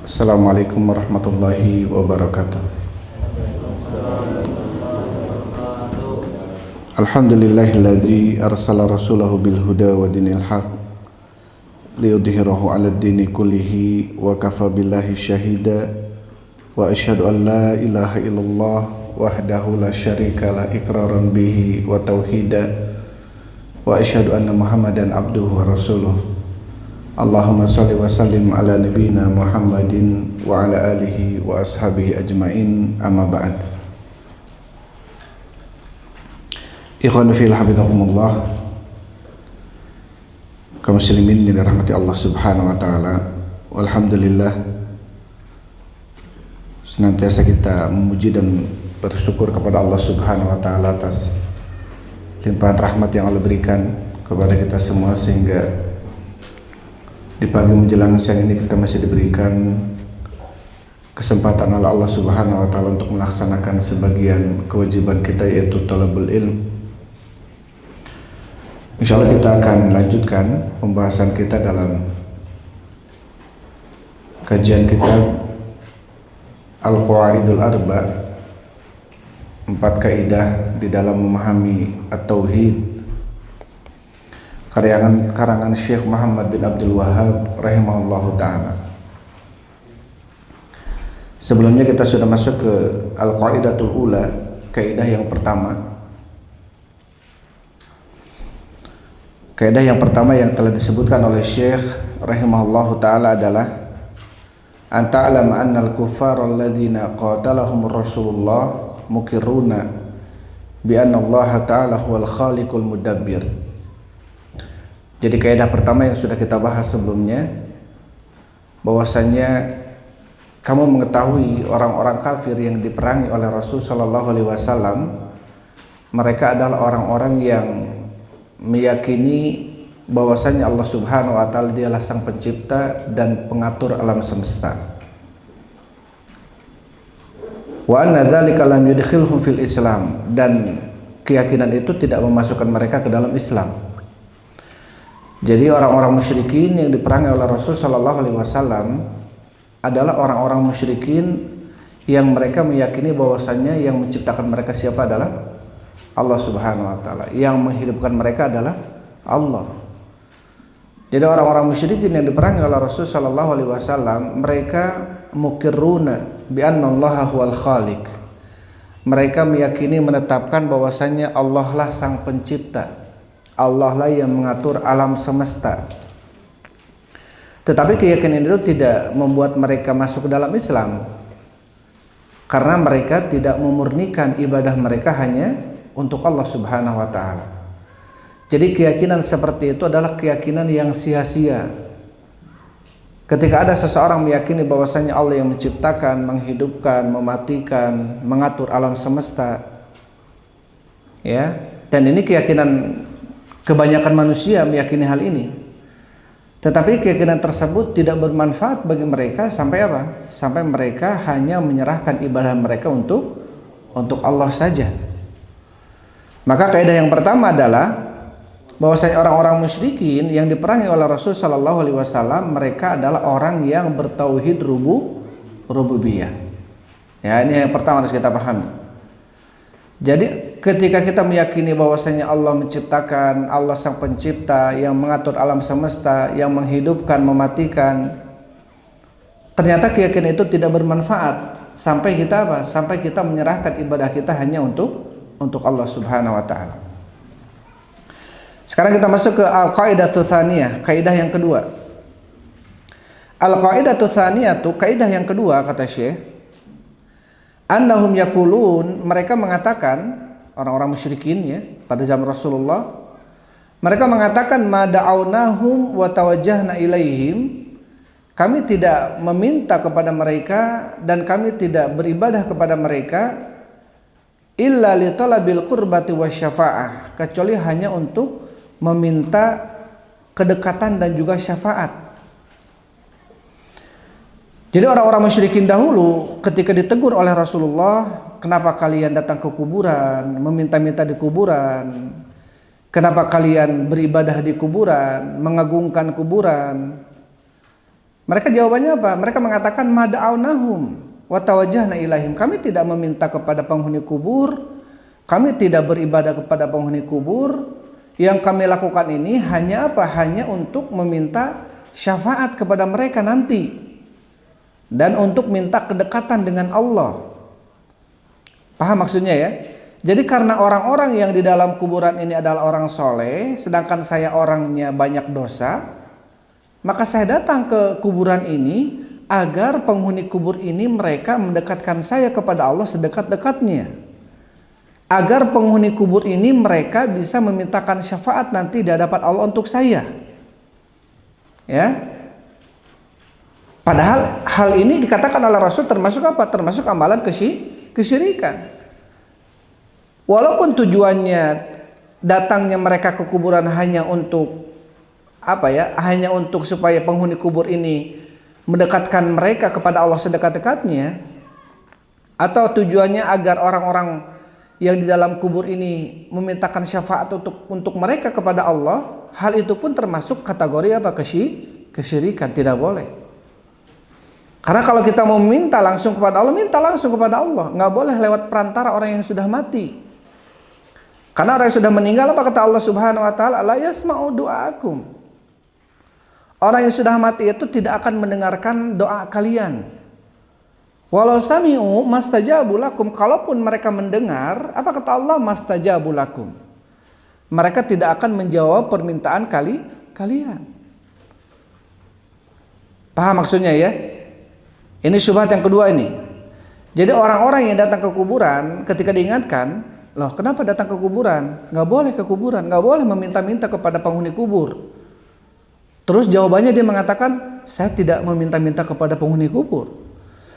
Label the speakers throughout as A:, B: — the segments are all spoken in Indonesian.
A: Assalamualaikum warahmatullahi wabarakatuh. Alhamdulillahilladzi arsala rasulahu bil huda wa dinil haq liyudhhirahu 'alad dini kullihi wa kafa billahi syahida wa asyhadu an la ilaha illallah wahdahu la syarika la iqraran bihi wa tauhida wa asyhadu anna Muhammadan abduhu wa rasuluh. Allahumma salli wa sallim ala nabiyyina Muhammadin wa ala alihi wa ashabihi ajmain, amma ba'd. Ikhwan fillah habibakumullah, kaum muslimin yang dirahmati Allah Subhanahu wa taala. Alhamdulillah, senantiasa kita memuji dan bersyukur kepada Allah Subhanahu wa taala atas limpahan rahmat yang Allah berikan kepada kita semua, sehingga di pagi menjelang siang ini kita masih diberikan kesempatan oleh Allah Subhanahu wa taala untuk melaksanakan sebagian kewajiban kita, yaitu thalabul ilm. Insyaallah kita akan lanjutkan pembahasan kita dalam kajian kitab Al-Qawaidul Arba, 4 kaidah di dalam memahami at-tauhid, karangan Syekh Muhammad bin Abdul Wahhab rahimahullahu ta'ala. Sebelumnya kita sudah masuk ke Al-Qaidatul Ula, kaidah yang pertama. Kaidah yang pertama yang telah disebutkan oleh Syekh rahimahullahu ta'ala adalah an ta'lam anna al-kuffara alladhina qatalahum Rasulullah mukirruna bi anna Allah ta'ala huwal khaliqul mudabbir. Jadi kaidah pertama yang sudah kita bahas sebelumnya, bahwasanya kamu mengetahui orang-orang kafir yang diperangi oleh Rasul Shallallahu Alaihi Wasallam, mereka adalah orang-orang yang meyakini bahwasanya Allah Subhanahu Wa Taala dialah sang pencipta dan pengatur alam semesta. Wa anna dzalika lam yudkhilhum fil Islam, dan keyakinan itu tidak memasukkan mereka ke dalam Islam. Jadi orang-orang musyrikin yang diperangi oleh Rasul Shallallahu Alaihi Wasallam adalah orang-orang musyrikin yang mereka meyakini bahwasannya yang menciptakan mereka siapa adalah Allah Subhanahu Wa Taala, yang menghidupkan mereka adalah Allah. Jadi orang-orang musyrikin yang diperangi oleh Rasul Shallallahu Alaihi Wasallam, mereka mukirruna bi anna Allah huwal khaliq. Mereka meyakini, menetapkan bahwasannya Allah lah sang pencipta, Allah lah yang mengatur alam semesta. Tetapi keyakinan itu tidak membuat mereka masuk ke dalam Islam, karena mereka tidak memurnikan ibadah mereka hanya untuk Allah Subhanahu wa taala. Jadi keyakinan seperti itu adalah keyakinan yang sia-sia. Ketika ada seseorang meyakini bahwasanya Allah yang menciptakan, menghidupkan, mematikan, mengatur alam semesta, ya, dan ini keyakinan kebanyakan manusia meyakini hal ini, tetapi keyakinan tersebut tidak bermanfaat bagi mereka sampai apa? Sampai mereka hanya menyerahkan ibadah mereka untuk Allah saja. Maka kaidah yang pertama adalah bahwasanya orang-orang musyrikin yang diperangi oleh Rasul Shallallahu Alaihi Wasallam, mereka adalah orang yang bertauhid rububiyah. Ya, ini yang pertama harus kita pahami. Jadi ketika kita meyakini bahwasanya Allah menciptakan, Allah sang pencipta yang mengatur alam semesta, yang menghidupkan, mematikan, ternyata keyakinan itu tidak bermanfaat sampai kita apa? Sampai kita menyerahkan ibadah kita hanya untuk Allah Subhanahu wa taala. Sekarang kita masuk ke al-qaidatu tsaniyah, kaidah yang kedua. Al-qaidatu tsaniyah, kaidah yang kedua, kata Syekh, annahum yaqulun, mereka mengatakan, orang-orang musyrikin ya pada zaman Rasulullah, mereka mengatakan ma da'awnahum wa tawajjahna ilaihim, kami tidak meminta kepada mereka dan kami tidak beribadah kepada mereka illa li talabil qurbati wasyafa'ah, kecuali hanya untuk meminta kedekatan dan juga syafaat. Jadi orang-orang musyrikin dahulu ketika ditegur oleh Rasulullah, kenapa kalian datang ke kuburan, meminta-minta di kuburan? Kenapa kalian beribadah di kuburan, mengagungkan kuburan? Mereka jawabannya apa? Mereka mengatakan mada'awnahum wa tawajjahna ilaihim. Kami tidak meminta kepada penghuni kubur, kami tidak beribadah kepada penghuni kubur. Yang kami lakukan ini hanya apa? Hanya untuk meminta syafaat kepada mereka nanti dan untuk minta kedekatan dengan Allah. Paham maksudnya ya? Jadi karena orang-orang yang di dalam kuburan ini adalah orang soleh, sedangkan saya orangnya banyak dosa, maka saya datang ke kuburan ini agar penghuni kubur ini mereka mendekatkan saya kepada Allah sedekat-dekatnya. Agar penghuni kubur ini mereka bisa memintakan syafaat nanti di hadapan Allah untuk saya. Ya. Padahal hal ini dikatakan oleh Rasul termasuk apa? Termasuk amalan kesyirikan. Walaupun tujuannya datangnya mereka ke kuburan hanya untuk apa ya? Hanya untuk supaya penghuni kubur ini mendekatkan mereka kepada Allah sedekat-dekatnya, atau tujuannya agar orang-orang yang di dalam kubur ini memintakan syafaat untuk mereka kepada Allah, hal itu pun termasuk kategori apa? Kesyirikan, tidak boleh. Karena kalau kita mau minta langsung kepada Allah, minta langsung kepada Allah, nggak boleh lewat perantara orang yang sudah mati. Karena orang yang sudah meninggal, apa kata Allah Subhanahu wa taala? La yasma'u du'aakum. Orang yang sudah mati itu tidak akan mendengarkan doa kalian. Walau sami'u mastajabu lakum. Kalaupun mereka mendengar, apa kata Allah? Mastajabu lakum. Mereka tidak akan menjawab permintaan kalian. Paham maksudnya ya? Ini syubhat yang kedua ini. Jadi orang-orang yang datang ke kuburan ketika diingatkan, loh kenapa datang ke kuburan? Nggak boleh ke kuburan, nggak boleh meminta-minta kepada penghuni kubur. Terus jawabannya dia mengatakan, saya tidak meminta-minta kepada penghuni kubur.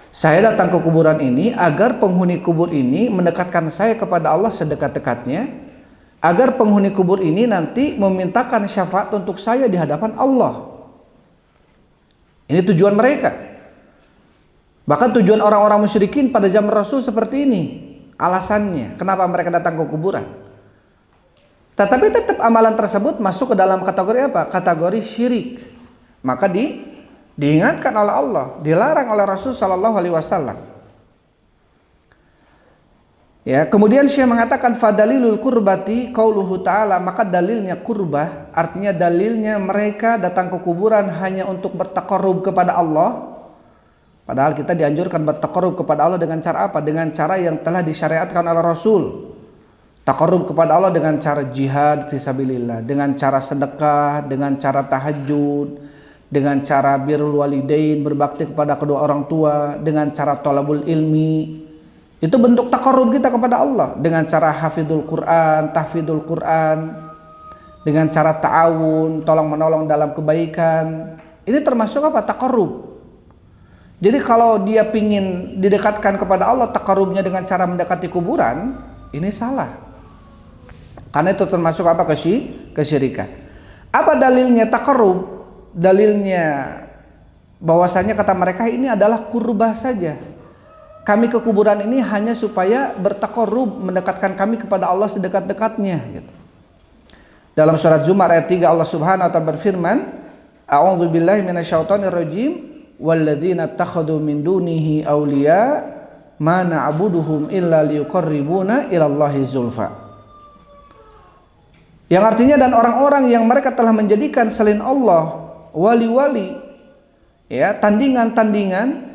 A: Saya datang ke kuburan ini agar penghuni kubur ini mendekatkan saya kepada Allah sedekat-dekatnya, agar penghuni kubur ini nanti memintakan syafaat untuk saya di hadapan Allah. Ini tujuan mereka. Bahkan tujuan orang-orang musyrikin pada zaman Rasul seperti ini. Alasannya kenapa mereka datang ke kuburan. Tetapi tetap amalan tersebut masuk ke dalam kategori apa? Kategori syirik. Maka diingatkan oleh Allah, dilarang oleh Rasul sallallahu alaihi wasallam. Ya, kemudian Syekh mengatakan fadalilul qurbati qauluhu ta'ala, maka dalilnya kurbah, artinya dalilnya mereka datang ke kuburan hanya untuk bertaqarrub kepada Allah. Padahal kita dianjurkan bertaqarrub kepada Allah dengan cara apa? Dengan cara yang telah disyariatkan oleh Rasul. Taqarrub kepada Allah dengan cara jihad fisabilillah, dengan cara sedekah, dengan cara tahajud, dengan cara birrul walidain, berbakti kepada kedua orang tua, dengan cara thalabul ilmi. Itu bentuk taqarrub kita kepada Allah, dengan cara hafidul Quran, tahfidul Quran, dengan cara ta'awun, tolong menolong dalam kebaikan. Ini termasuk apa? Taqarrub. Jadi kalau dia pingin didekatkan kepada Allah, taqarrubnya dengan cara mendekati kuburan, ini salah. Karena itu termasuk apa? Kesyirikan. Apa dalilnya taqarrub? Dalilnya bahwasanya kata mereka ini adalah kurbah saja. Kami ke kuburan ini hanya supaya bertaqarrub, mendekatkan kami kepada Allah sedekat-dekatnya gitu. Dalam surat Zumar ayat 3 Allah Subhanahu wa taala berfirman, A'udzubillahi minasyaitonirrajim. Walladzina takhadu min dunihi awliya ma na'buduhum illa liyuqarribuna ilallahi zulfa. Yang artinya dan orang-orang yang mereka telah menjadikan selain Allah wali-wali, ya, tandingan-tandingan.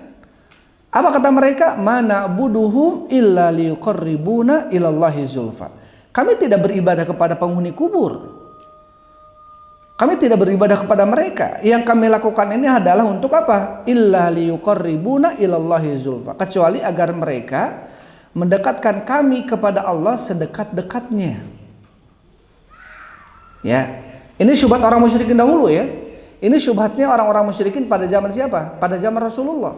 A: Apa kata mereka? Ma na'buduhum illa liyuqarribuna ilallahi zulfa. Kami tidak beribadah kepada penghuni kubur. Kami tidak beribadah kepada mereka. Yang kami lakukan ini adalah untuk apa? Illa liyuqarribuna ilallahi zulfa. Kecuali agar mereka mendekatkan kami kepada Allah sedekat-dekatnya. Ya. Ini syubhat orang musyrikin dahulu ya. Ini syubhatnya orang-orang musyrikin pada zaman siapa? Pada zaman Rasulullah.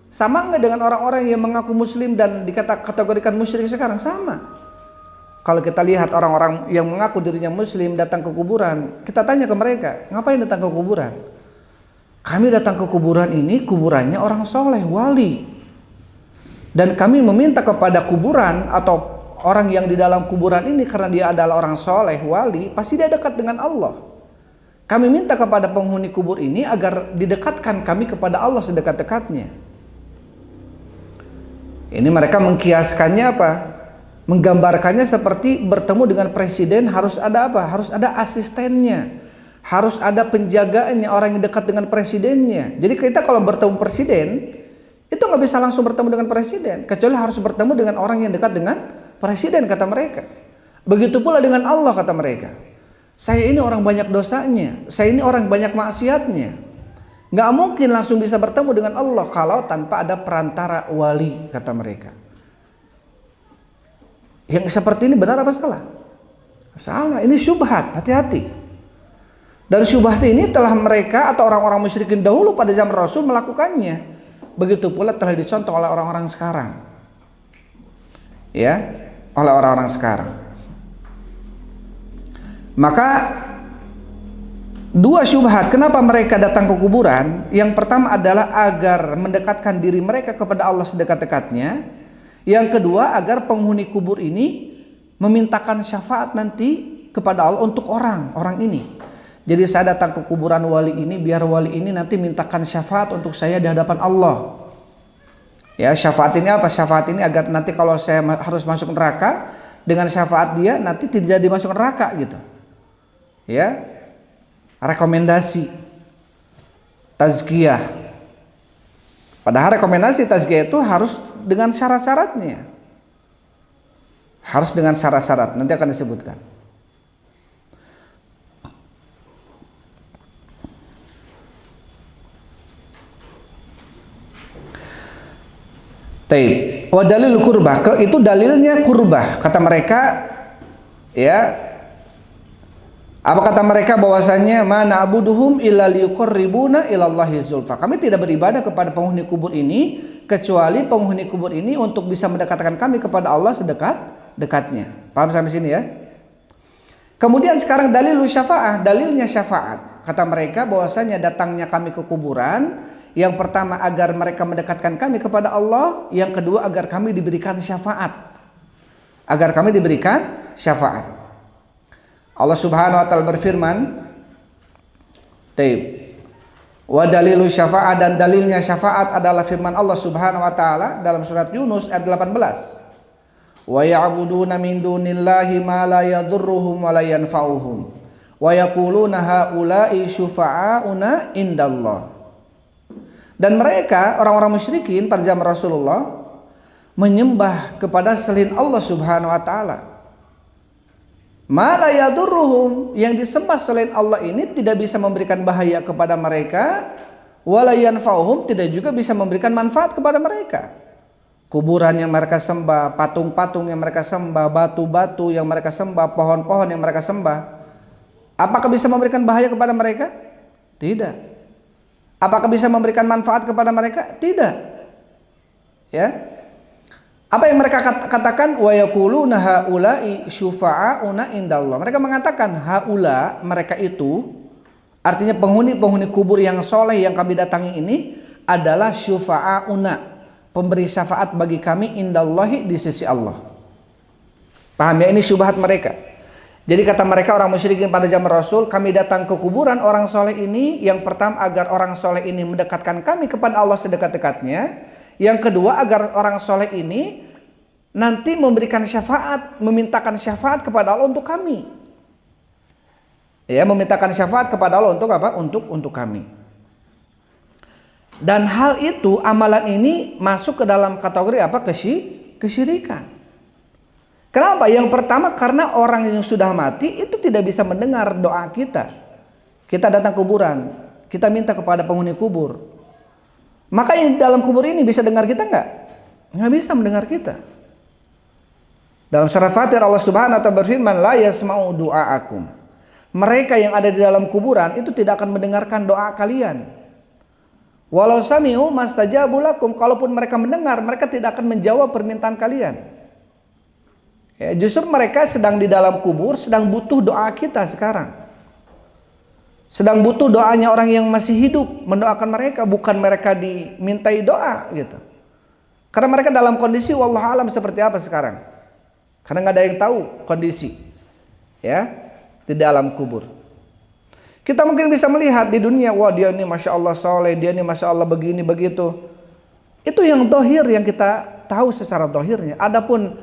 A: Sama enggak dengan orang-orang yang mengaku muslim dan dikategorikan musyrik sekarang? Sama. Kalau kita lihat orang-orang yang mengaku dirinya muslim datang ke kuburan, kita tanya ke mereka, ngapain datang ke kuburan? Kami datang ke kuburan ini, kuburannya orang soleh, wali. Dan kami meminta kepada kuburan atau orang yang di dalam kuburan ini, karena dia adalah orang soleh, wali, pasti dia dekat dengan Allah. Kami minta kepada penghuni kubur ini agar didekatkan kami kepada Allah sedekat-dekatnya. Ini mereka mengkiaskannya apa? Menggambarkannya seperti bertemu dengan presiden harus ada apa? Harus ada asistennya, harus ada penjagaannya, orang yang dekat dengan presidennya. Jadi kita kalau bertemu presiden itu nggak bisa langsung bertemu dengan presiden, kecuali harus bertemu dengan orang yang dekat dengan presiden, kata mereka. Begitu pula dengan Allah, kata mereka. Saya ini orang banyak dosanya, saya ini orang banyak maksiatnya. Nggak mungkin langsung bisa bertemu dengan Allah kalau tanpa ada perantara wali, kata mereka. Yang seperti ini benar apa salah? Salah, ini syubhat, hati-hati. Dan syubhat ini telah mereka atau orang-orang musyrikin dahulu pada zaman Rasul melakukannya. Begitu pula telah dicontoh oleh orang-orang sekarang. Ya, oleh orang-orang sekarang. Maka dua syubhat kenapa mereka datang ke kuburan. Yang pertama adalah agar mendekatkan diri mereka kepada Allah sedekat-dekatnya. Yang kedua agar penghuni kubur ini memintakan syafaat nanti kepada Allah untuk orang ini. Jadi saya datang ke kuburan wali ini biar wali ini nanti mintakan syafaat untuk saya di hadapan Allah. Ya, syafaat ini apa? Syafaat ini agar nanti kalau saya harus masuk neraka, dengan syafaat dia nanti tidak jadi masuk neraka gitu. Ya, rekomendasi tazkiyah. Padahal rekomendasi tazkiyah itu harus dengan syarat-syaratnya. Harus dengan syarat-syarat, nanti akan disebutkan. Taib. Wa dalil kurbah, itu dalilnya kurbah. Kata mereka, ya, apa kata mereka bahwasanya mana abuduhum illa liyuqarribuna ilallahi zulfa. Kami tidak beribadah kepada penghuni kubur ini kecuali penghuni kubur ini untuk bisa mendekatkan kami kepada Allah sedekat-dekatnya. Paham sampai sini ya? Kemudian sekarang dalilul syafaah, dalilnya syafaat. Kata mereka bahwasanya datangnya kami ke kuburan yang pertama agar mereka mendekatkan kami kepada Allah, yang kedua agar kami diberikan syafaat. Agar kami diberikan syafaat. Allah Subhanahu wa taala berfirman, "Taib. Wa dalilu syafa'at," dan dalilnya syafaat adalah firman Allah Subhanahu wa taala dalam surat Yunus ayat 18. "Wa ya'buduna min dunillahi ma la yadhurruhum wa la yanfa'uhum wa yaquluna haula'i syufa'auna indallah." Dan mereka orang-orang musyrikin pada zaman Rasulullah menyembah kepada selain Allah Subhanahu wa taala. Ma la yadurruhum, yang disembah selain Allah ini tidak bisa memberikan bahaya kepada mereka, wala yanfa'uhum, tidak juga bisa memberikan manfaat kepada mereka. Kuburan yang mereka sembah, patung-patung yang mereka sembah, batu-batu yang mereka sembah, pohon-pohon yang mereka sembah, apakah bisa memberikan bahaya kepada mereka? Tidak. Apakah bisa memberikan manfaat kepada mereka? Tidak. Ya. Apa yang mereka katakan? Wa yaquluna haula'i syufa'auna indallah. Mereka mengatakan haula, mereka itu, artinya penghuni-penghuni kubur yang soleh yang kami datangi ini adalah syufa'auna, pemberi syafaat bagi kami indallahi, di sisi Allah. Paham ya? Ini syubhat mereka. Jadi kata mereka orang musyrikin pada zaman Rasul, kami datang ke kuburan orang soleh ini, yang pertama agar orang soleh ini mendekatkan kami kepada Allah sedekat-dekatnya. Yang kedua agar orang soleh ini nanti memberikan syafaat, memintakan syafaat kepada Allah untuk kami. Ya, memintakan syafaat kepada Allah untuk apa? Untuk kami. Dan hal itu, amalan ini masuk ke dalam kategori apa? Kesyirikan. Kenapa? Yang pertama karena orang yang sudah mati itu tidak bisa mendengar doa kita. Kita datang kuburan, kita minta kepada penghuni kubur. Maka yang dalam kubur ini bisa dengar kita enggak? Enggak bisa mendengar kita. Dalam surat Fatir Allah Subhanahu wa taala berfirman, la yasma'u du'aakum. Mereka yang ada di dalam kuburan itu tidak akan mendengarkan doa kalian. Walau sami'u mastajabu lakum, kalaupun mereka mendengar, mereka tidak akan menjawab permintaan kalian. Ya, justru mereka sedang di dalam kubur, sedang butuh doa kita sekarang. Sedang butuh doanya orang yang masih hidup, mendoakan mereka, bukan mereka dimintai doa gitu. Karena mereka dalam kondisi wallahu alam seperti apa sekarang. Karena nggak ada yang tahu kondisi ya di dalam kubur. Kita mungkin bisa melihat di dunia, wah dia ini Masya Allah soleh, dia ini Masya Allah begini, begitu. Itu yang dohir, yang kita tahu secara dohirnya. Adapun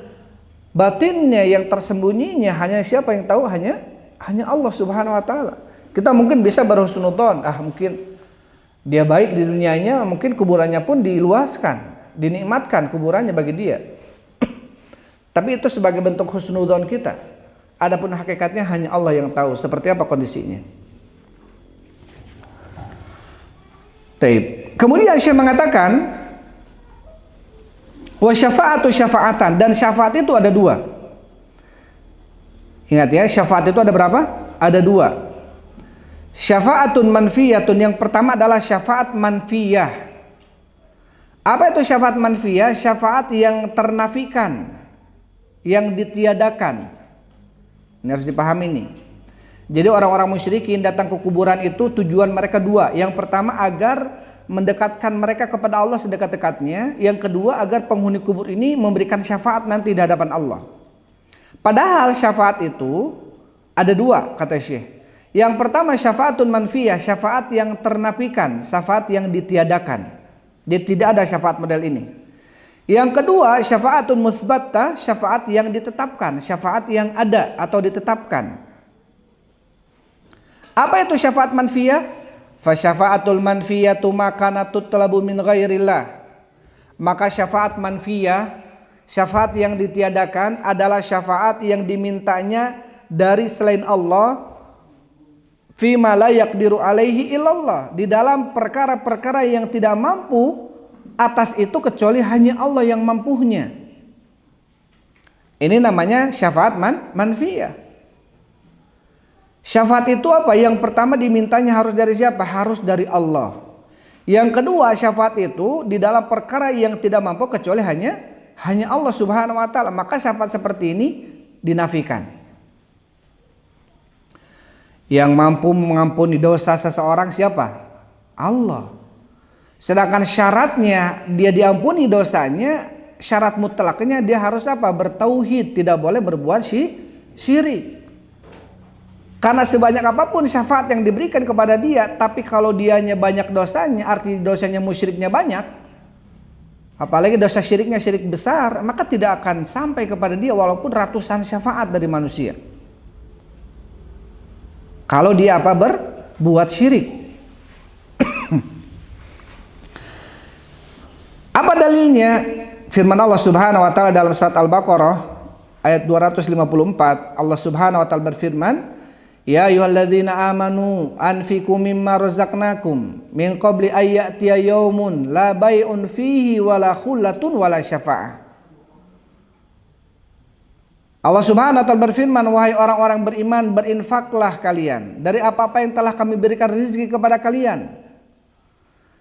A: batinnya, yang tersembunyinya, hanya siapa yang tahu? Hanya Allah Subhanahu wa Ta'ala. Kita mungkin bisa berhusnudzon, mungkin dia baik di dunianya, mungkin kuburannya pun diluaskan, dinikmatkan kuburannya bagi dia. Tapi itu sebagai bentuk husnudzon kita. Adapun hakikatnya hanya Allah yang tahu seperti apa kondisinya. Taib. Kemudian Syekh mengatakan, wa syafa'atu syafa'atan, dan syafaat itu ada dua. Ingat ya, syafaat itu ada berapa? Ada dua. Syafa'atun manfiyatun, yang pertama adalah syafaat manfiyah. Apa itu syafaat manfiyah? Syafaat yang ternafikan, yang ditiadakan. Ini harus dipahami nih. Jadi orang-orang musyrikin datang ke kuburan itu tujuan mereka dua. Yang pertama agar mendekatkan mereka kepada Allah sedekat-dekatnya. Yang kedua agar penghuni kubur ini memberikan syafaat nanti di hadapan Allah. Padahal syafaat itu ada dua, kata Syekh. Yang pertama syafaatun manfiyah, syafaat yang ternafikan, syafaat yang ditiadakan. Jadi tidak ada syafaat model ini. Yang kedua syafaatun mutsbattah, syafaat yang ditetapkan, syafaat yang ada atau ditetapkan. Apa itu syafaat manfiyah? Fa syafaatul manfiyatu makana tutlabu min ghairillah. Maka syafaat manfiyah, syafaat yang ditiadakan adalah syafaat yang dimintanya dari selain Allah, fi ma la yaqdiru alaihi illallah, di dalam perkara-perkara yang tidak mampu atas itu kecuali hanya Allah yang mampunya. Ini namanya syafaat manfiyah. Syafaat itu apa? Yang pertama dimintanya harus dari siapa? Harus dari Allah. Yang kedua syafaat itu di dalam perkara yang tidak mampu kecuali hanya Allah Subhanahu wa Ta'ala. Maka syafaat seperti ini dinafikan. Yang mampu mengampuni dosa seseorang siapa? Allah. Sedangkan syaratnya dia diampuni dosanya, syarat mutlaknya dia harus apa? Bertauhid, tidak boleh berbuat syirik. Karena sebanyak apapun syafaat yang diberikan kepada dia, tapi kalau dianya banyak dosanya, arti dosanya musyriknya banyak, apalagi dosa syiriknya syirik besar, maka tidak akan sampai kepada dia walaupun ratusan syafaat dari manusia. Kalau dia berbuat syirik. Apa dalilnya? Firman Allah Subhanahu wa Ta'ala dalam surat Al-Baqarah ayat 254, Allah Subhanahu wa Ta'ala berfirman, ya ayyuhalladzina amanu anfiqu mimma razaqnakum min qabli ayyatiya yaumun la bai'un fihi wala khullatun wala syafa'ah. Allah Subhanahu wa Ta'ala berfirman, wahai orang-orang beriman, berinfaklah kalian dari apa-apa yang telah kami berikan rezeki kepada kalian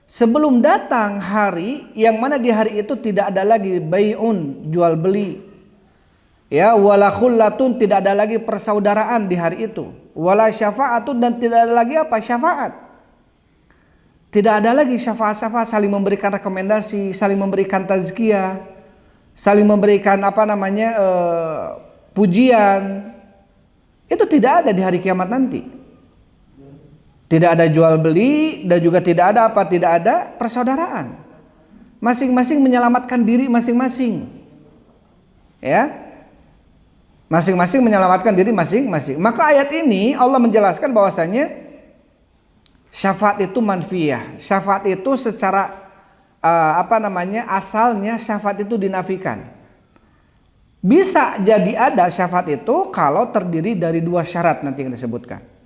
A: sebelum datang hari yang mana di hari itu tidak ada lagi bai'un, jual beli, ya, wala khullatun, tidak ada lagi persaudaraan di hari itu, wala syafa'atun, dan tidak ada lagi apa? Syafaat. Tidak ada lagi syafaat-syafaat, saling memberikan rekomendasi, saling memberikan tazkiyah, saling memberikan pujian. Itu tidak ada di hari kiamat nanti. Tidak ada jual beli dan juga tidak ada apa? Tidak ada persaudaraan. Masing-masing menyelamatkan diri masing-masing. Ya. Masing-masing menyelamatkan diri masing-masing. Maka ayat ini Allah menjelaskan bahwasanya syafaat itu manfiyah. Syafaat itu secara asalnya syafaat itu dinafikan. Bisa jadi ada syafaat itu kalau terdiri dari dua syarat nanti yang disebutkan.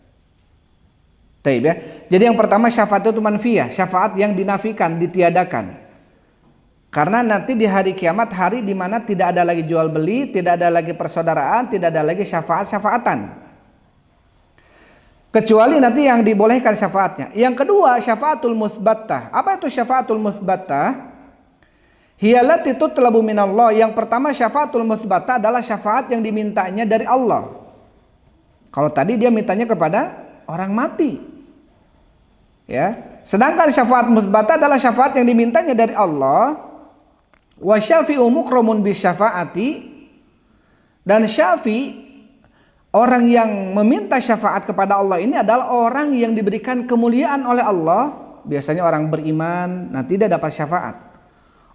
A: Taib ya. Jadi yang pertama syafaat itu manfiyah, syafaat yang dinafikan, ditiadakan. Karena nanti di hari kiamat, hari di mana tidak ada lagi jual beli, tidak ada lagi persaudaraan, tidak ada lagi syafaat-syafaatan. Kecuali nanti yang dibolehkan syafaatnya. Yang kedua syafaatul mutsbattah. Apa itu syafaatul mutsbattah? Hiyallati tutlabu minallah. Yang pertama syafaatul mutsbattah adalah syafaat yang dimintanya dari Allah. Kalau tadi dia mintanya kepada orang mati. Ya, sedangkan syafaat mutsbattah adalah syafaat yang dimintanya dari Allah. Wa syafi'u mukramun bi syafaati, dan syafi Orang yang meminta syafaat kepada Allah ini adalah orang yang diberikan kemuliaan oleh Allah. Biasanya orang beriman, nah tidak dapat syafaat.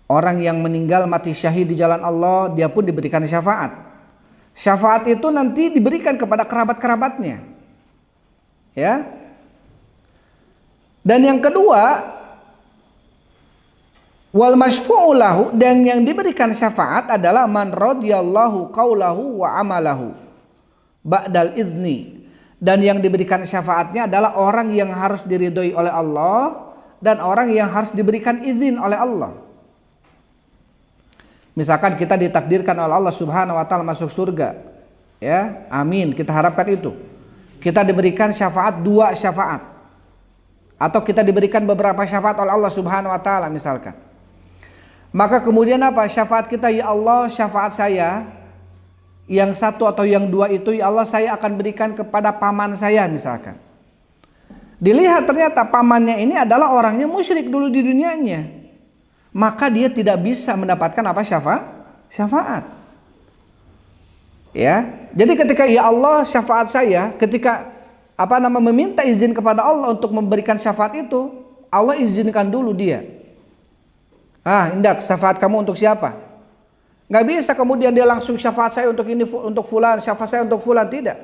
A: Orang yang meninggal mati syahid di jalan Allah, dia pun diberikan syafaat. Syafaat itu nanti diberikan kepada kerabat-kerabatnya. Ya. Dan yang kedua, wal masyfu'u lahu, dan yang diberikan syafaat adalah man radiyallahu qaulahu wa amalahu ba'dal idzni. Dan yang diberikan syafaatnya adalah orang yang harus diridhoi oleh Allah dan orang yang harus diberikan izin oleh Allah. Misalkan kita ditakdirkan oleh Allah Subhanahu wa taala masuk surga. Ya, amin, kita harapkan itu. Kita diberikan syafaat 2 syafaat. Atau kita diberikan beberapa syafaat oleh Allah Subhanahu wa taala misalkan. Maka kemudian apa? Syafaat kita, ya Allah, syafaat saya yang 1 atau yang 2 itu, ya Allah, saya akan berikan kepada paman saya misalkan. Dilihat ternyata pamannya ini adalah orangnya musyrik dulu di dunianya, maka dia tidak bisa mendapatkan apa? Syafaat. Ya, jadi ketika ya Allah syafaat saya, ketika meminta izin kepada Allah untuk memberikan syafaat itu, Allah izinkan dulu dia. Indak, syafaat kamu untuk siapa? Nggak bisa kemudian dia langsung syafaat saya untuk ini, untuk fulan, syafaat saya untuk fulan, tidak.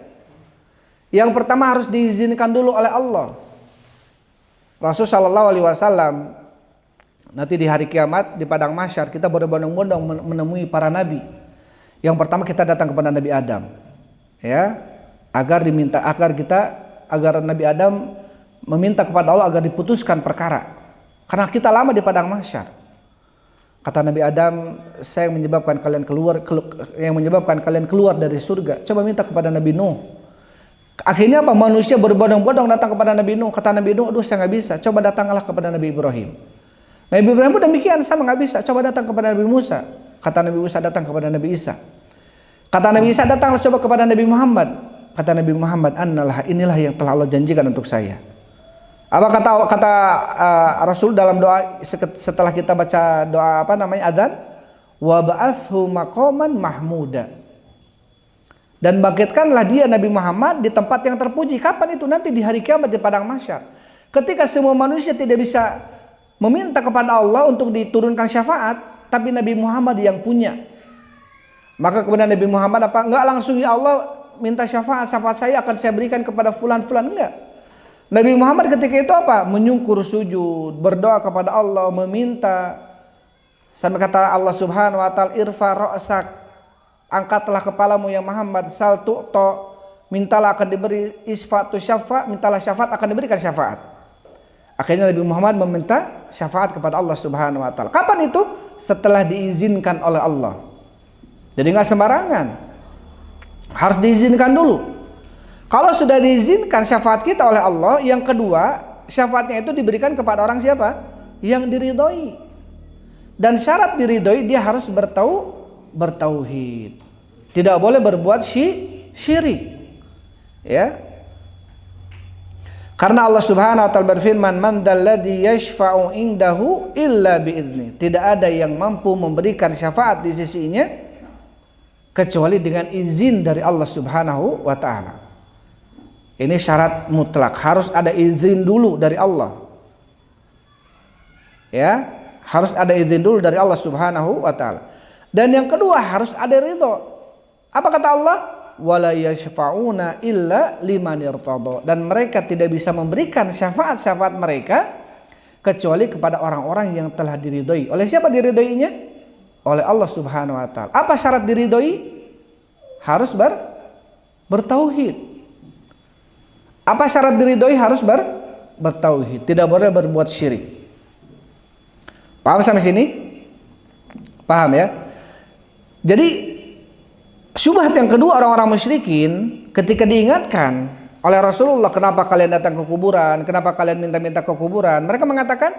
A: Yang pertama harus diizinkan dulu oleh Allah. Rasul Shallallahu Alaihi Wasallam nanti di hari kiamat di padang mahsyar kita berbondong-bondong menemui para nabi. Yang pertama kita datang kepada Nabi Adam, ya, agar Nabi Adam meminta kepada Allah agar diputuskan perkara, karena kita lama di padang mahsyar. Kata Nabi Adam, saya yang menyebabkan kalian keluar dari surga. Coba minta kepada Nabi Nuh. Akhirnya apa? Manusia berbondong-bondong datang kepada Nabi Nuh. Kata Nabi Nuh, aduh saya nggak bisa. Coba datanglah kepada Nabi Ibrahim. Nabi Ibrahim pun demikian, sama nggak bisa. Coba datang kepada Nabi Musa. Kata Nabi Musa, datang kepada Nabi Isa. Kata Nabi Isa, datanglah coba kepada Nabi Muhammad. Kata Nabi Muhammad, inilah yang telah Allah janjikan untuk saya. Apa kata Rasul dalam doa setelah kita baca doa adzan? Wa ba'athu maqaman mahmuda. Dan bangkitkanlah dia Nabi Muhammad di tempat yang terpuji. Kapan itu? Nanti di hari kiamat di padang mahsyar. Ketika semua manusia tidak bisa meminta kepada Allah untuk diturunkan syafaat, tapi Nabi Muhammad yang punya. Maka kemudian Nabi Muhammad enggak langsung, ya Allah minta syafaat saya akan saya berikan kepada fulan-fulan, enggak. Nabi Muhammad ketika itu menyungkur sujud, berdoa kepada Allah, meminta. Sampai kata Allah Subhanahu wa taala, irfa ra'sak, angkatlah kepalamu ya Muhammad, sal tu'ta, mintalah akan diberi, isfatu syafa, mintalah syafaat akan diberikan syafaat. Akhirnya Nabi Muhammad meminta syafaat kepada Allah Subhanahu wa taala. Kapan itu? Setelah diizinkan oleh Allah. Jadi enggak sembarangan. Harus diizinkan dulu. Kalau sudah diizinkan syafaat kita oleh Allah, yang kedua, syafaatnya itu diberikan kepada orang siapa? Yang diridhoi. Dan syarat diridhoi dia harus bertauhid. Tidak boleh berbuat syirik. Ya. Karena Allah Subhanahu wa taala berfirman, "Man dalladzi yashfa'u indahu illa bi'idznih." Tidak ada yang mampu memberikan syafaat di sisinya kecuali dengan izin dari Allah Subhanahu wa taala. Ini syarat mutlak, harus ada izin dulu dari Allah. Ya, harus ada izin dulu dari Allah Subhanahu wa taala. Dan yang kedua harus ada ridho. Apa kata Allah? Wala yashfa'una illa liman irtada. Dan mereka tidak bisa memberikan syafaat mereka kecuali kepada orang-orang yang telah diridhoi. Oleh siapa diridhoinya? Oleh Allah Subhanahu wa taala. Apa syarat diridhoi? Harus bertauhid. Apa syarat diridhoi? Harus bertauhid, tidak boleh berbuat syirik. Paham sampai sini? Paham ya? Jadi syubhat yang kedua orang-orang musyrikin ketika diingatkan oleh Rasulullah, kenapa kalian datang ke kuburan? Kenapa kalian minta-minta ke kuburan? Mereka mengatakan,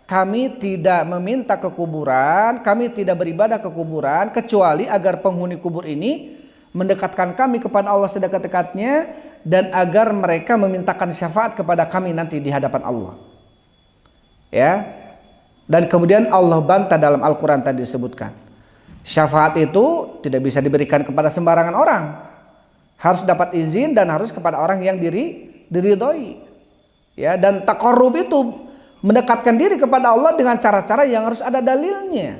A: kami tidak meminta ke kuburan, kami tidak beribadah ke kuburan kecuali agar penghuni kubur ini mendekatkan kami kepada Allah sedekat-dekatnya dan agar mereka memintakan syafaat kepada kami nanti di hadapan Allah. Ya. Dan kemudian Allah bantah dalam Al-Qur'an tadi disebutkan. Syafaat itu tidak bisa diberikan kepada sembarangan orang. Harus dapat izin dan harus kepada orang yang diridhoi. Ya, dan taqarrub itu mendekatkan diri kepada Allah dengan cara-cara yang harus ada dalilnya.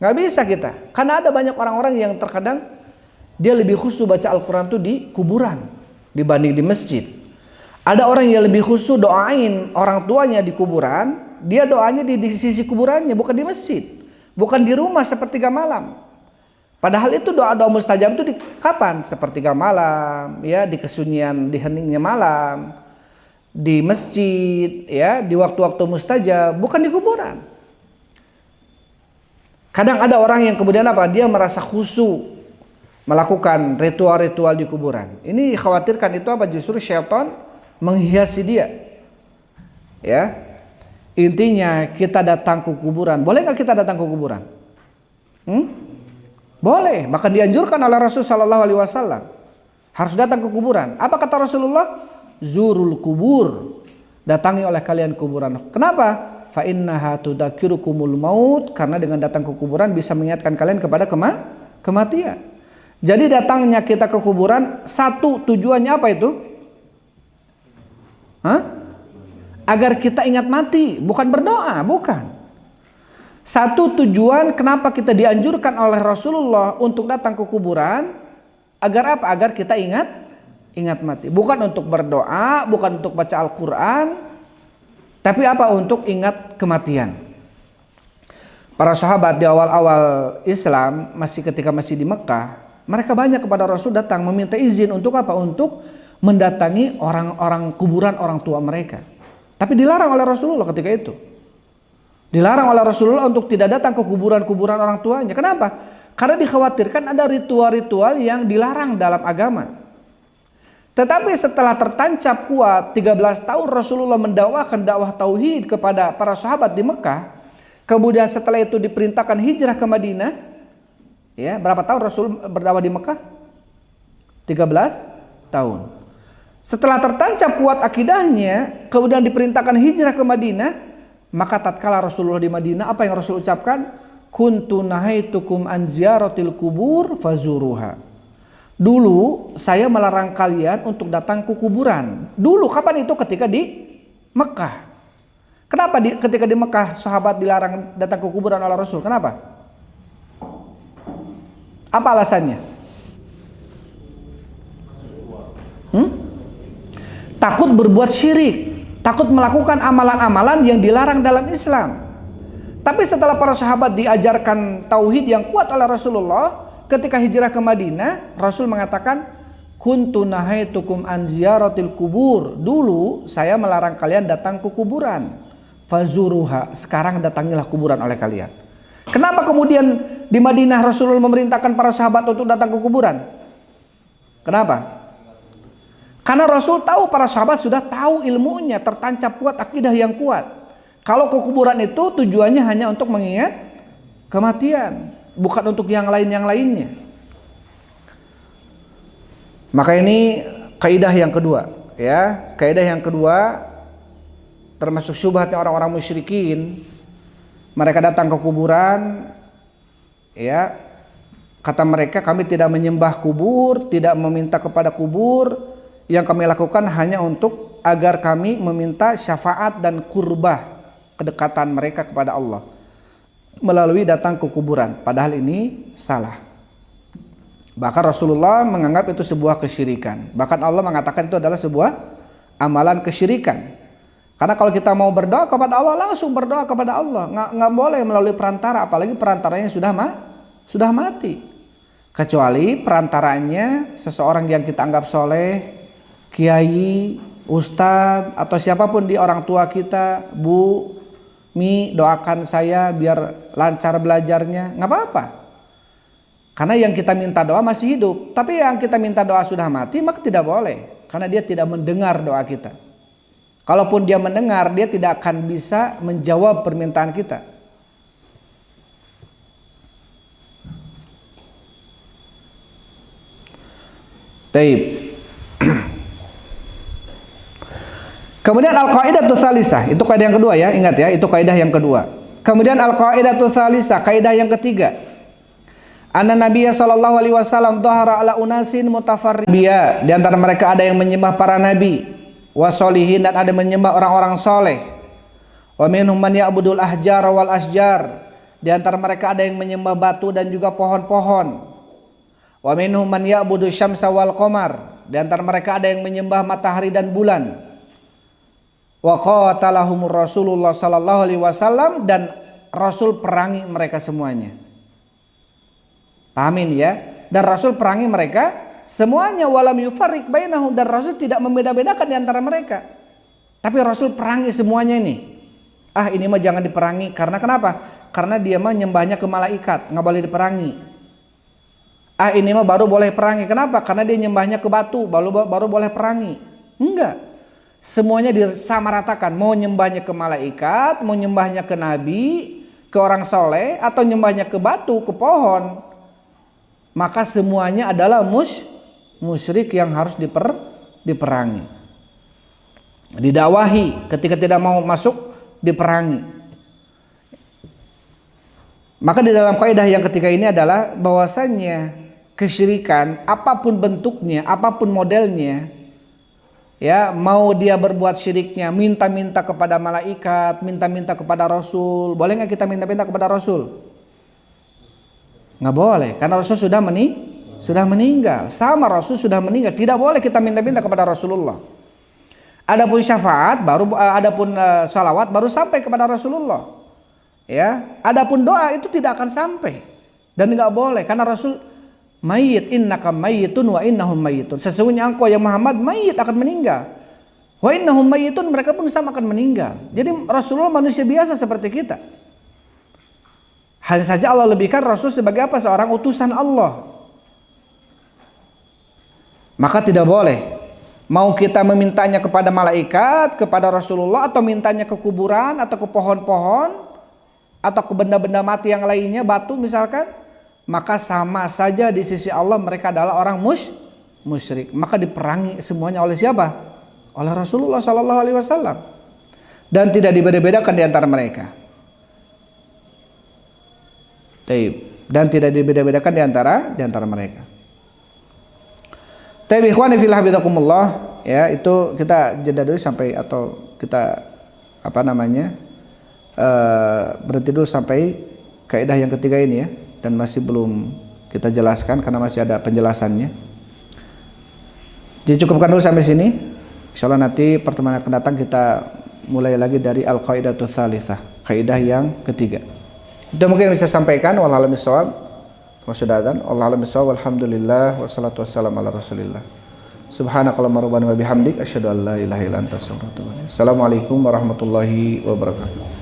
A: Nggak bisa kita. Karena ada banyak orang-orang yang terkadang dia lebih khusyuk baca Al-Quran itu di kuburan dibanding di masjid. Ada orang yang lebih khusyuk doain orang tuanya di kuburan, dia doanya di sisi kuburannya, bukan di masjid, bukan di rumah sepertiga malam. Padahal itu doa-doa mustajab itu di kapan? Sepertiga malam, ya, di kesunyian, di heningnya malam, di masjid, ya, di waktu-waktu mustajab, bukan di kuburan. Kadang ada orang yang kemudian apa? Dia merasa khusyuk melakukan ritual-ritual di kuburan. Ini khawatirkan itu apa? Justru syaitan menghiasi dia. Ya. Intinya kita datang ke kuburan. Boleh nggak kita datang ke kuburan? Boleh. Bahkan dianjurkan oleh Rasul Sallallahu Alaihi Wasallam harus datang ke kuburan. Apa kata Rasulullah? Zurul kubur. Datangi oleh kalian kuburan. Kenapa? Fa innaha tudzakirukumul maut, karena dengan datang ke kuburan bisa mengingatkan kalian kepada kematian. Jadi datangnya kita ke kuburan satu tujuannya apa itu? Agar kita ingat mati, bukan berdoa, bukan. Satu tujuan kenapa kita dianjurkan oleh Rasulullah untuk datang ke kuburan, agar apa? Agar kita ingat mati. Bukan untuk berdoa, bukan untuk baca Al-Quran, tapi apa? Untuk ingat kematian. Para sahabat di awal-awal Islam, ketika masih di Mekah, mereka banyak kepada Rasul datang meminta izin untuk apa? Untuk mendatangi orang-orang kuburan orang tua mereka. Tapi dilarang oleh Rasulullah ketika itu. Dilarang oleh Rasulullah untuk tidak datang ke kuburan-kuburan orang tuanya. Kenapa? Karena dikhawatirkan ada ritual-ritual yang dilarang dalam agama. Tetapi setelah tertancap kuat 13 tahun Rasulullah mendakwakan dakwah tauhid kepada para sahabat di Mekah. Kemudian setelah itu diperintahkan hijrah ke Madinah. Ya, berapa tahun Rasul berdakwah di Mekah? 13 tahun. Setelah tertancap kuat akidahnya, kemudian diperintahkan hijrah ke Madinah, maka tatkala Rasulullah di Madinah, apa yang Rasul ucapkan? Kuntu nahaitukum an ziyaratil kubur fazuruha. Dulu saya melarang kalian untuk datang ke kuburan. Dulu kapan itu? Ketika di Mekah. Kenapa ketika di Mekah sahabat dilarang datang ke kuburan oleh Rasul? Kenapa? Apa alasannya? Takut berbuat syirik, takut melakukan amalan-amalan yang dilarang dalam Islam. Tapi setelah para sahabat diajarkan tauhid yang kuat oleh Rasulullah, ketika hijrah ke Madinah, Rasul mengatakan, kuntu nahaitukum an ziyaratil kubur. Dulu saya melarang kalian datang ke kuburan. Fazuruha, sekarang datangilah kuburan oleh kalian. Kenapa kemudian di Madinah Rasulullah memerintahkan para sahabat untuk datang ke kuburan? Kenapa? Karena Rasul tahu para sahabat sudah tahu ilmunya, tertancap kuat akidah yang kuat. Kalau ke kuburan itu tujuannya hanya untuk mengingat kematian, bukan untuk yang lainnya. Maka ini kaidah yang kedua, ya. Kaidah yang kedua termasuk syubhatnya orang-orang musyrikin. Mereka datang ke kuburan, ya. Kata mereka, kami tidak menyembah kubur, tidak meminta kepada kubur. Yang kami lakukan hanya untuk agar kami meminta syafaat dan kurbah, kedekatan mereka kepada Allah melalui datang ke kuburan. Padahal ini salah. Bahkan Rasulullah menganggap itu sebuah kesyirikan. Bahkan Allah mengatakan itu adalah sebuah amalan kesyirikan. Karena kalau kita mau berdoa kepada Allah, langsung berdoa kepada Allah. Nggak boleh melalui perantara, apalagi perantaranya sudah mati. Kecuali perantaranya seseorang yang kita anggap soleh, kiai, ustadz, atau siapapun di orang tua kita. Bu, Mi, doakan saya biar lancar belajarnya. Nggak apa-apa. Karena yang kita minta doa masih hidup. Tapi yang kita minta doa sudah mati, maka tidak boleh. Karena dia tidak mendengar doa kita. Kalaupun dia mendengar, dia tidak akan bisa menjawab permintaan kita. Taib. Kemudian al-qaidatu tsalisah, itu kaidah yang kedua ya, ingat ya, itu kaidah yang kedua. Kemudian al-qaidatu tsalisah, kaidah yang ketiga. Anna Nabiya sallallahu alaihi wasallam dhahara ala unasin mutafarribiya, di antara mereka ada yang menyembah para nabi, wasolihin, dan ada menyembah orang-orang soleh. Wa minhum man ya'budul ahjar wal asjar, di antara mereka ada yang menyembah batu dan juga pohon-pohon. Wa minhum man ya'budu syamsa wal qamar, di antara mereka ada yang menyembah matahari dan bulan. Wa qatalahumur Rasulullah sallallahu alaihi wasallam, dan Rasul perangi mereka semuanya. Pahamin ya? Dan Rasul perangi mereka semuanya. Walam yufarriq bainahum, dan Rasul tidak membeda-bedakan di antara mereka. Tapi Rasul perangi semuanya ini. Ini mah jangan diperangi. Karena kenapa? Karena dia mah nyembahnya ke malaikat, nggak boleh diperangi. Ini mah baru boleh perangi. Kenapa? Karena dia nyembahnya ke batu, baru boleh perangi. Enggak. Semuanya disamaratakan. Mau nyembahnya ke malaikat, mau nyembahnya ke nabi, ke orang soleh, atau nyembahnya ke batu, ke pohon, maka semuanya adalah musyrik yang harus diperangi, didakwahi. Ketika tidak mau masuk, diperangi. Maka di dalam kaidah yang ketiga ini adalah bahwasannya kesyirikan apapun bentuknya, apapun modelnya, ya, mau dia berbuat syiriknya minta-minta kepada malaikat, minta-minta kepada Rasul. Boleh nggak kita minta-minta kepada Rasul? Nggak boleh, karena Rasul sudah meninggal. Sama, Rasul sudah meninggal, tidak boleh kita minta-minta kepada Rasulullah. Adapun syafaat adapun salawat baru sampai kepada Rasulullah. Ya, adapun doa itu tidak akan sampai dan nggak boleh, karena Rasul mayit, innaka mayyitun wa innahum mayyitun. Sesungguhnya engkau ya Muhammad mayit, akan meninggal. Wa innahum mayyitun, mereka pun sama akan meninggal. Jadi Rasulullah manusia biasa seperti kita. Hanya saja Allah lebihkan Rasul sebagai apa? Seorang utusan Allah. Maka tidak boleh. Mau kita memintanya kepada malaikat, kepada Rasulullah, atau mintanya ke kuburan, atau ke pohon-pohon, atau ke benda-benda mati yang lainnya, batu misalkan, maka sama saja di sisi Allah mereka adalah orang musyrik. Maka diperangi semuanya oleh siapa? Oleh Rasulullah sallallahu alaihi wasallam. Dan tidak dibeda-bedakan di antara mereka. Dan tidak dibeda-bedakan di antara mereka. Tapi ikhwani fillah bidakumullah, ya, itu kita jeda dulu sampai, atau kita berhenti dulu sampai kaidah yang ketiga ini ya, dan masih belum kita jelaskan karena masih ada penjelasannya. Dicukupkan dulu sampai sini. Insyaallah nanti pertemuan akan datang kita mulai lagi dari al-qaidatus tsalisah, kaidah yang ketiga. Itu mungkin bisa sampaikan. Wallahu a'lam bishawab. Wasudatan. Wallahu a'lam bishawab. Alhamdulillah wassalatu wassalamu ala Rasulillah. Subhanakallahumma rabbana wa bihamdik asyhadu an la ilaha illa anta astaghfiruka wa atubu ilaik. Assalamualaikum warahmatullahi wabarakatuh.